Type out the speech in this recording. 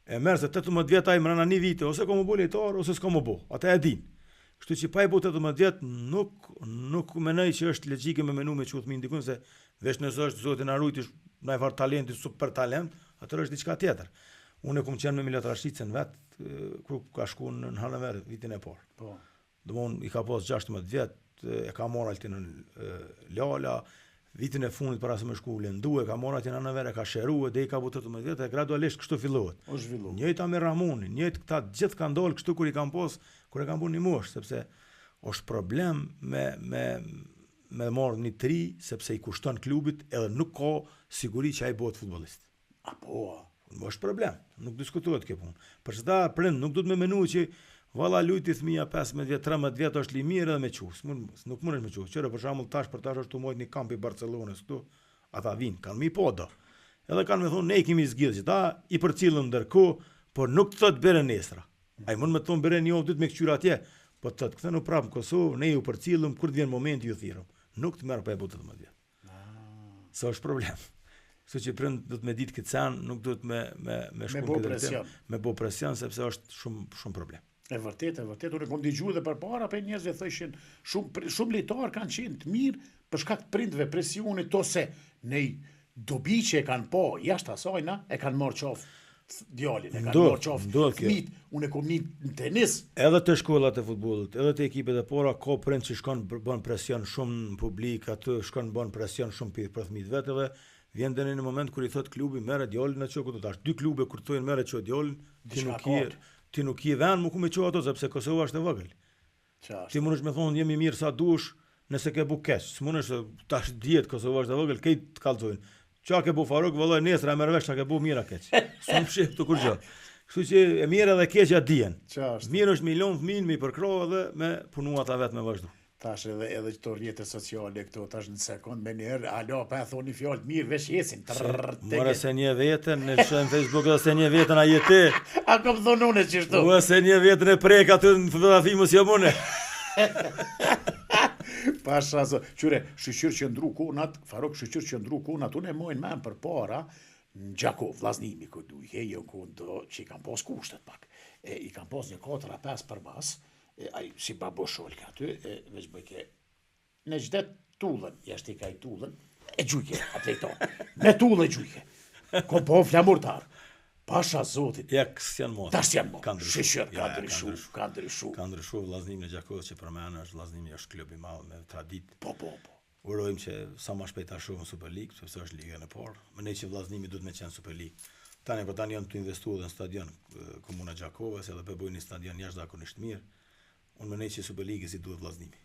E merr se 18 vjet ai mbrana një vite, ose ka më bo lejtar, ose s'ka më bo. Ata e din. Kështu që pa i bo 18 vjet, nuk menoj që është logjike me menu me çu fëmijë ndikun se veç nëse është zoti na rujti ndaj far talenti, super talent, atëherë është diçka tjetër. Unë kom qenë me Milatrashicën vet, kur ka shku në Hanaver vitin e parë. Po. Domthon i ka pas 16 vjet, e ka marrë Altinën Lala, vitin e fundit para se më shku Lëndu, e ka marrë Altinën Hanaver, e ka shëruar deri ka butë 18 vjet, e gradualisht kështu fillohet. O zhvillu. Njëjta me Ramonin, njëjtë këta gjithë kanë dalë kështu kur e kanë bën një moshë, sepse është problem me marrë një tri, sepse i kushton klubit edhe nuk ka siguri që ai bëhet futbollist. Apo. Është problem, nuk diskutohet kjo punë. Për çdo prind nuk duhet me menu që valla lujti fëmia 15 vjet, 13 vjet është i mirë edhe me çus. Nuk mundesh me çus. Qëre për shembull tash është tu mojt një kamp i Barcelonës këtu, ata vinë, kanë mi po do. Edhe kanë me thonë ne kemi zgjidhur që ta i përcjellën ndërkohë, por nuk thot bëre nesra. Ai mund me thonë bëre një javë dytë me kqyr atje, po thot kthenu prapë në Kosovë, ne ju përcjellëm kur të vjen momenti ju thirrëm. Nuk të merr pa e botë 18 vjet. Sa është problem. Kështu që prind do të me ditë këtë sen, nuk do të me shku me bo presion, sepse është shumë problem. E vërtet, unë kom dëgjuar edhe përpara pe njerëzve thëshin shumë lejtar kanë qenë të mirë për shkak të prindve presionit ose ne dobi që e kanë po jashtë asaj na e kanë marrë qafë djalin, e kanë marrë qafë fëmijët. Unë kom në tenis. Edhe të shkollat e futbollit, edhe të ekipet e para ka prind që shkon bën presion shumë në publik, aty shkon bën presion shumë për fëmijët vetë edhe vjen deri në moment kur i thot klubi merre djalin atë çoku tash. Dy klube kur thonë merre ço djalin, ti nuk je vend më ku me ço ato sepse Kosova është e vogël. Ti mundesh me thonë jemi mirë sa dush, nëse ke bu keq. S'mundesh tash diet Kosova është e vogël, ke të kallzojnë. Çka ke bu Faruk, vallai nesër merr vesh çka ke bu mira keq. S'm shih të kur gjë. Kështu që e mirë edhe keqja dihen. Mirë është milion fëmijë me përkrah edhe me punua ata vetë me vazhdu. Tash edhe këto rrjete sociale këto tash në sekond me njerë, alo pa e thoni fjalë mirë veç jesin. More se një vetën, në shojmë Facebook edhe se një vetën a jeti. A kom thonë unë qështu? Ue se një vetën e prek aty në fotografi mos jam unë. Pasha zë, qyre, shqyr që ndru konat, Farok shqyr që ndru konat, unë e mojnë men për para, në Gjakov, Vllaznimi, këtu i hejo këndo që i kam pas kushtet pak. I kam pas një 4-5 për mas, ai si babo sholka aty, veç bëjke në gjdet tullën, jashtë i ka i tullën, e gjujke, atlejto, me tullë e gjujke. Kom po flamurtar. Pasha zotit. Ja, kësë janë motë. Tash janë motë. Shishër, ka ndryshu. Ka ndryshu Vllaznimi në Gjakov që për menë është Vllaznimi është klub i madh me tradit. Po. Urojmë që sa më shpejt ta shohim Super League, sepse është liga e parë. Mendoj që Vllaznimi duhet me qenë Super League. Tani janë të investuar në stadion Komuna Gjakovës, edhe po bëjnë një stadion jashtëzakonisht mirë. Unë mendoj që Super League si duhet Vllaznimi.